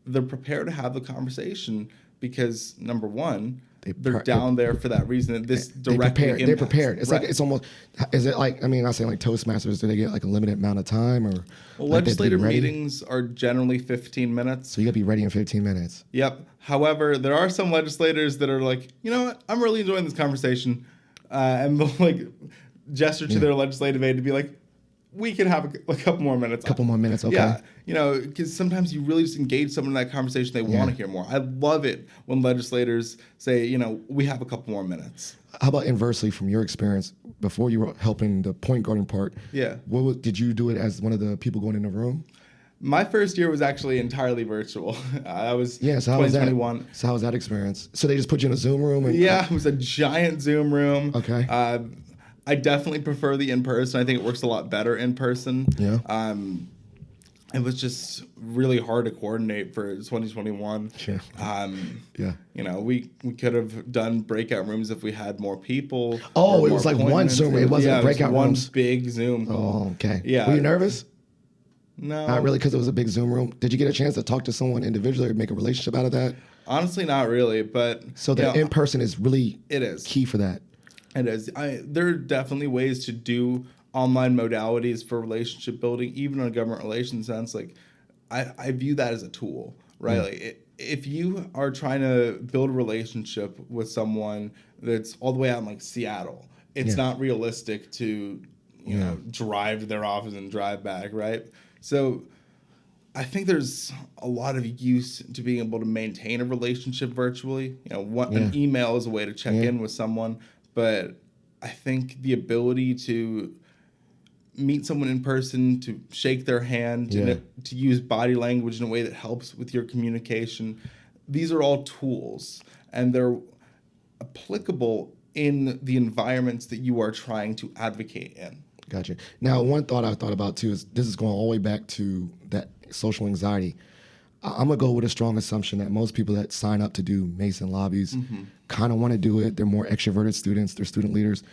they're prepared to have the conversation because, number one, they're down there for that reason. That this directly they're prepared. It's like it's almost. Is it like? I mean, I say like Toastmasters. Do they get like a limited amount of time, or? Well, legislative meetings are generally 15 minutes. So you got to be ready in 15 minutes. Yep. However, there are some legislators that are like, you know what? I'm really enjoying this conversation, and they'll like gesture to their legislative aide to be like, we can have a couple more minutes. Okay. Yeah, because sometimes you really just engage someone in that conversation. They want to hear more. I love it when legislators say, we have a couple more minutes. How about inversely from your experience before you were helping the point guarding part? Yeah. Did you do it as one of the people going in the room? My first year was actually entirely virtual. I was so 2021. So how was that experience? So they just put you in a Zoom room? It was a giant Zoom room. Okay. I definitely prefer the in-person. I think it works a lot better in person. Yeah. It was just really hard to coordinate for 2021. Sure. We could have done breakout rooms if we had more people. Oh, it was like one Zoom. It wasn't breakout rooms. One big Zoom call. Oh, okay. Yeah. Were you nervous? No. Not really, because it was a big Zoom room. Did you get a chance to talk to someone individually or make a relationship out of that? Honestly, not really. But so the in-person is really key for that. It is. There are definitely ways to do online modalities for relationship building, even in a government relations sense. Like, I view that as a tool, right? Like, if you are trying to build a relationship with someone that's all the way out in like Seattle, it's not realistic to, you know, drive to their office and drive back, right? So I think there's a lot of use to being able to maintain a relationship virtually. You know, an email is a way to check in with someone, but I think the ability to meet someone in person, to shake their hand, to use body language in a way that helps with your communication, these are all tools, and they're applicable in the environments that you are trying to advocate in. Gotcha. Now, one thought I thought about too is this is going all the way back to that social anxiety. I'm going to go with a strong assumption that most people that sign up to do Mason lobbies kind of want to do it. They're more extroverted students. They're student leaders.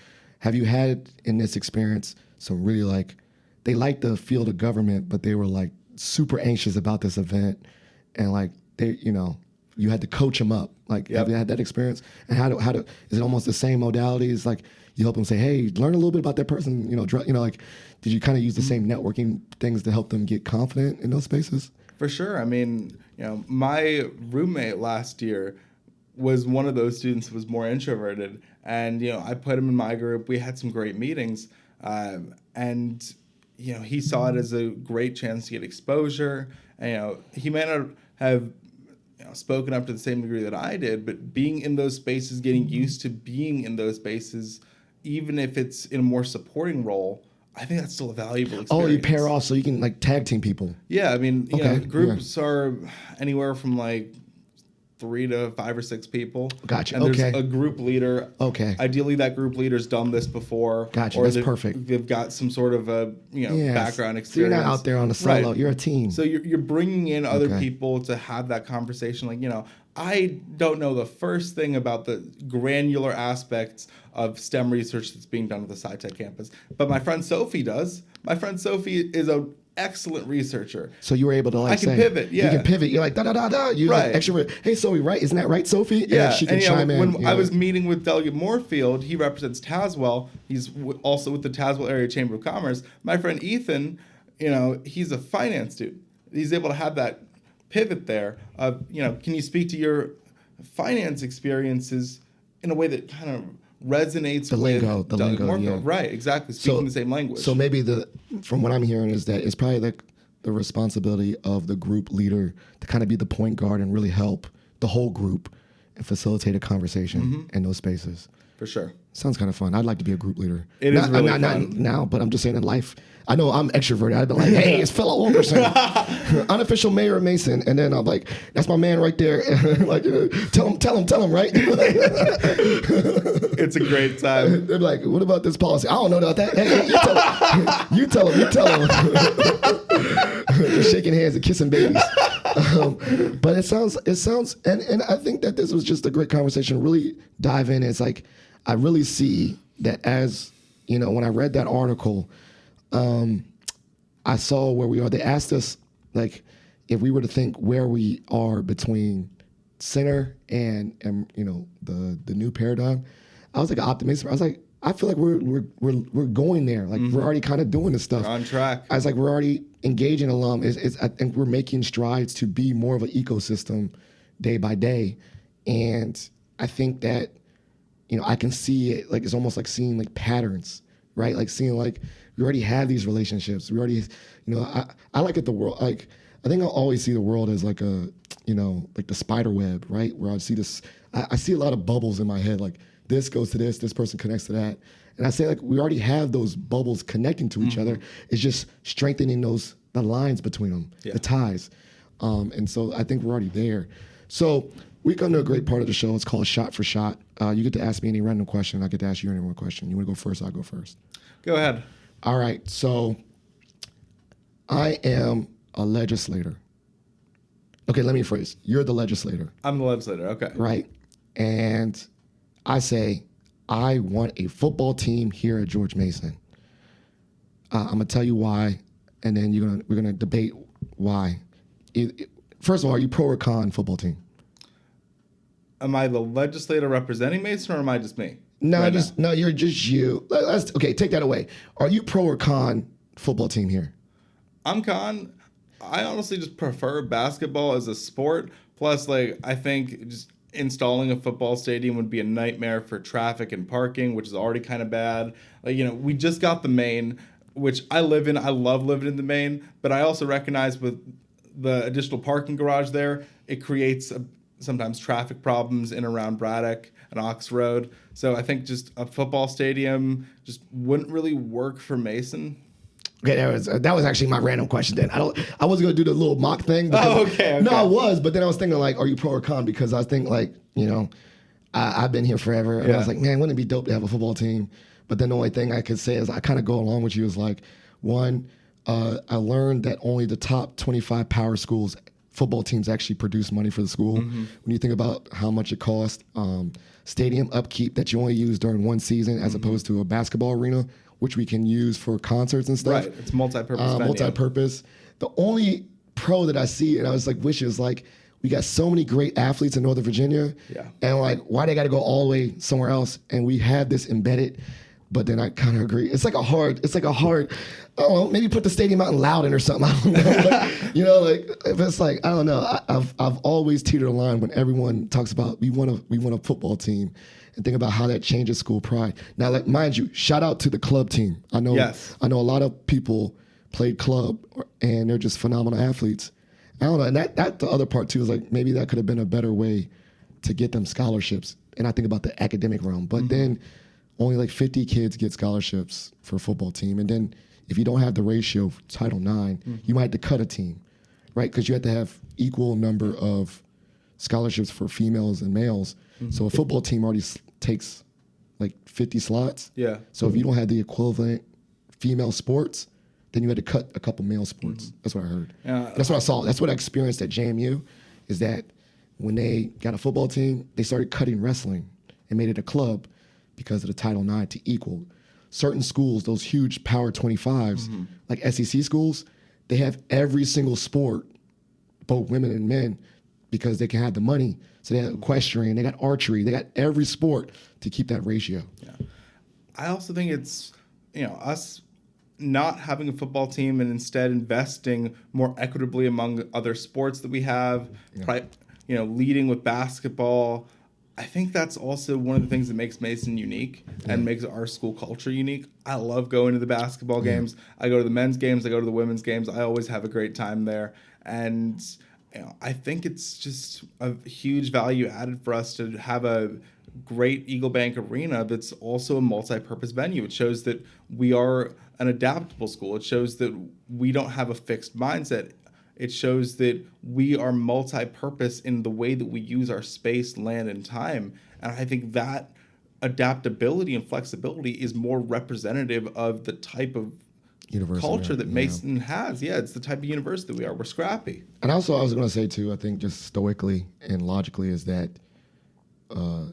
Have you had in this experience some really like, they like the field of government, but they were like super anxious about this event, and like they, you know, you had to coach them up. Like, have you had that experience? And how do is it almost the same modalities? Like you help them say, hey, learn a little bit about that person. You know, like, did you kind of use the same networking things to help them get confident in those spaces? For sure. I mean, you know, my roommate last year was one of those students who was more introverted, and you know, I put him in my group. We had some great meetings, and you know, he saw it as a great chance to get exposure. And, you know, he may not have spoken up to the same degree that I did, but being in those spaces, getting used to being in those spaces, even if it's in a more supporting role, I think that's still a valuable experience. Oh, you pair off so you can like tag team people. Yeah, I mean, you know, groups are anywhere from like 3 to 5 or 6 people. Gotcha. And there's a group leader. Okay. Ideally, that group leader's done this before. Gotcha. Or that's perfect. They've got some sort of a background experience. So you're not out there on the solo. Right. You're a team. So you're bringing in other people to have that conversation. Like, you know, I don't know the first thing about the granular aspects of STEM research that's being done at the SciTech campus, but my friend Sophie does. My friend Sophie is an excellent researcher. So you were able to like I can pivot, You can pivot. You're like, da-da-da-da. You like extrovert. Hey, Sophie, right? Isn't that right, Sophie? Yeah. And she can chime in. When I was meeting with Delegate Moorfield, he represents Tazewell. He's also with the Tazewell Area Chamber of Commerce. My friend Ethan, you know, he's a finance student. He's able to have that pivot there of, you know, can you speak to your finance experiences in a way that kind of resonates the with lingo, Moorfield. Right, exactly. Speaking the same language. So maybe from what I'm hearing is that it's probably the responsibility of the group leader to kind of be the point guard and really help the whole group and facilitate a conversation in those spaces. For sure. Sounds kind of fun. I'd like to be a group leader. It is really fun. Not now, but I'm just saying in life. I know I'm extroverted. I'd be like, hey, it's fellow Wilkerson, unofficial mayor of Mason. And then I'm like, that's my man right there. Like, tell him, right? It's a great time. They're like, what about this policy? I don't know about that. Hey, you tell him. Just shaking hands and kissing babies. But it sounds, and I think that this was just a great conversation. Really dive in. It's like, I really see that as, you know, when I read that article, I saw where we are. They asked us, like, if we were to think where we are between center and you know, the new paradigm. I was like optimistic. I was like, I feel like we're going there. Like we're already kind of doing this stuff. We're on track. I was like, we're already engaging alum. I think we're making strides to be more of an ecosystem day by day, and I think that, you know, I can see it. Like it's almost like seeing like patterns, right? Like seeing like we already have these relationships. We already, you know, I like it the world. Like I think I'll always see the world as like a, you know, like the spider web, right? Where I see this, I see a lot of bubbles in my head. Like this goes to this person connects to that. And I say like we already have those bubbles connecting to each other. It's just strengthening the lines between them, the ties. And so I think we're already there. So we come to a great part of the show. It's called Shot for Shot. You get to ask me any random question. I get to ask you any one question. You want to go first? I'll go first. Go ahead. All right. So I am a legislator. Okay, let me rephrase. You're the legislator. I'm the legislator. Okay. Right. And I say, I want a football team here at George Mason. I'm gonna tell you why, and then we're gonna debate why. First of all, are you pro or con football team? Am I the legislator representing Mason, or am I just me? No, you're just you. Okay, take that away. Are you pro or con football team here? I'm con. I honestly just prefer basketball as a sport. Plus, like, I think just installing a football stadium would be a nightmare for traffic and parking, which is already kind of bad. Like, we just got the main, which I live in. I love living in the main, but I also recognize with the additional parking garage there, it creates sometimes traffic problems in and around Braddock and Ox Road. So I think just a football stadium just wouldn't really work for Mason. Okay, that was actually my random question. Then I wasn't gonna do the little mock thing. Okay. No, I was, but then I was thinking like, are you pro or con? Because I think like, I've been here forever, and I was like, man, wouldn't it be dope to have a football team? But then the only thing I could say is I kind of go along with you is like, one, I learned that only the top 25 power schools football teams actually produce money for the school. When you think about how much it costs, stadium upkeep that you only use during one season as opposed to a basketball arena, which we can use for concerts and stuff. Right, it's multi-purpose. Multi-purpose. The only pro that I see, and I was like, is like, we got so many great athletes in Northern Virginia, and like, why they got to go all the way somewhere else? And we have this embedded. But then I kind of agree. It's like a hard. I don't know, maybe put the stadium out in Loudon or something. I don't know. Like if it's like, I don't know. I've always teetered a line when everyone talks about we want a football team, and think about how that changes school pride. Now, like mind you, shout out to the club team. I know a lot of people played club and they're just phenomenal athletes. I don't know, and that the other part too is like maybe that could have been a better way to get them scholarships. And I think about the academic realm, but then only like 50 kids get scholarships for a football team. And then if you don't have the ratio for Title IX, you might have to cut a team, right? Because you have to have equal number of scholarships for females and males. So a football team already takes like 50 slots. Yeah. So if you don't have the equivalent female sports, then you had to cut a couple male sports. That's what I heard. That's what I saw. That's what I experienced at JMU, is that when they got a football team, they started cutting wrestling and made it a club because of the Title IX to equal. Certain schools, those huge Power 25s, like SEC schools, they have every single sport, both women and men, because they can have the money. So they have equestrian, they got archery, they got every sport to keep that ratio. Yeah. I also think it's, us not having a football team and instead investing more equitably among other sports that we have, leading with basketball. I think that's also one of the things that makes Mason unique and makes our school culture unique. I love going to the basketball games. I go to the men's games. I go to the women's games. I always have a great time there. And I think it's just a huge value added for us to have a great Eagle Bank Arena that's also a multi-purpose venue. It shows that we are an adaptable school. It shows that we don't have a fixed mindset. It shows that we are multi-purpose in the way that we use our space, land, and time. And I think that adaptability and flexibility is more representative of the type of culture that Mason has. Yeah, it's the type of university we are. We're scrappy. And also, I was going to say, too, I think just stoically and logically is that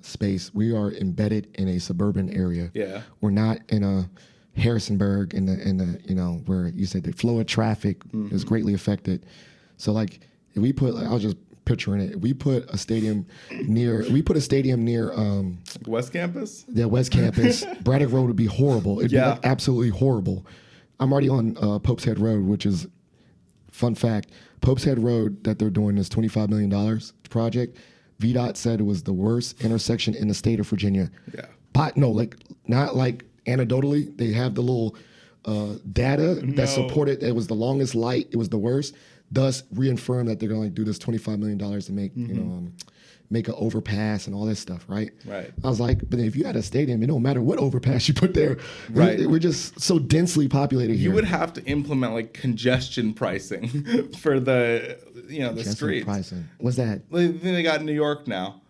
space, we are embedded in a suburban area. Yeah. We're not in a Harrisonburg in the where you said the flow of traffic is greatly affected. So like if we put, I was just picturing it, if we put a stadium near West Campus? Yeah, West Campus, Braddock Road would be horrible. It'd be like absolutely horrible. I'm already on Pope's Head Road, which is, fun fact, Pope's Head Road that they're doing this $25 million project. VDOT said it was the worst intersection in the state of Virginia. Yeah. But no, like not like anecdotally, they have the little data that supported it was the longest light, it was the worst, thus reaffirm that they're going to do this $25 million to make make an overpass and all this stuff, right? Right. I was like, but if you had a stadium, it don't matter what overpass you put there. Right. We're just so densely populated here. You would have to implement like congestion pricing for the the streets. Pricing. What's that? The thing they got in New York now.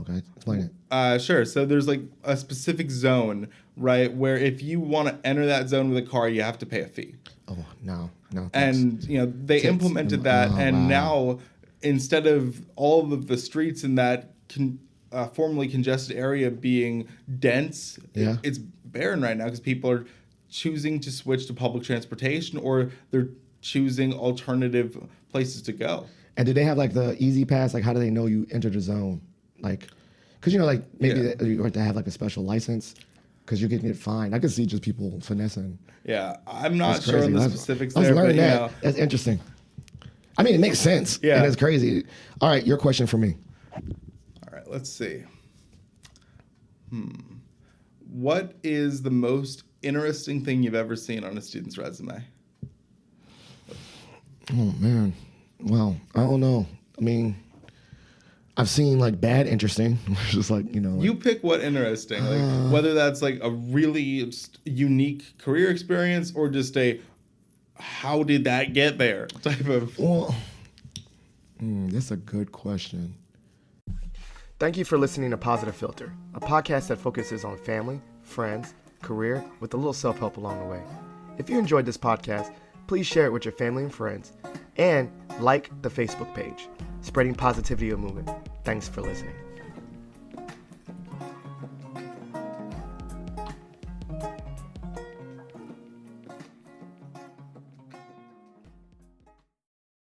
Okay, explain it. Sure. So there's like a specific zone, right, where if you want to enter that zone with a car, you have to pay a fee. Oh, no. Thanks. And they implemented that, and now instead of all of the streets in that formerly congested area being dense, it's barren right now because people are choosing to switch to public transportation or they're choosing alternative places to go. And do they have like the easy pass? Like, how do they know you entered the zone? Like, because like maybe you have to have like a special license because you're getting it fined. I could see just people finessing. Yeah, I'm not sure on the specifics I was there, learning but that. That's interesting. I mean, it makes sense. Yeah, and it's crazy. All right, your question for me. All right, let's see. What is the most interesting thing you've ever seen on a student's resume? Oh man, well, I don't know. I mean, I've seen like bad interesting, which is like, you know. Like, you pick what interesting, like whether that's like a really unique career experience or just a how did that get there type of. Well, that's a good question. Thank you for listening to Positive Philter, a podcast that focuses on family, friends, career, with a little self-help along the way. If you enjoyed this podcast, please share it with your family and friends, and like the Facebook page, Spreading Positivity of Movement. Thanks for listening.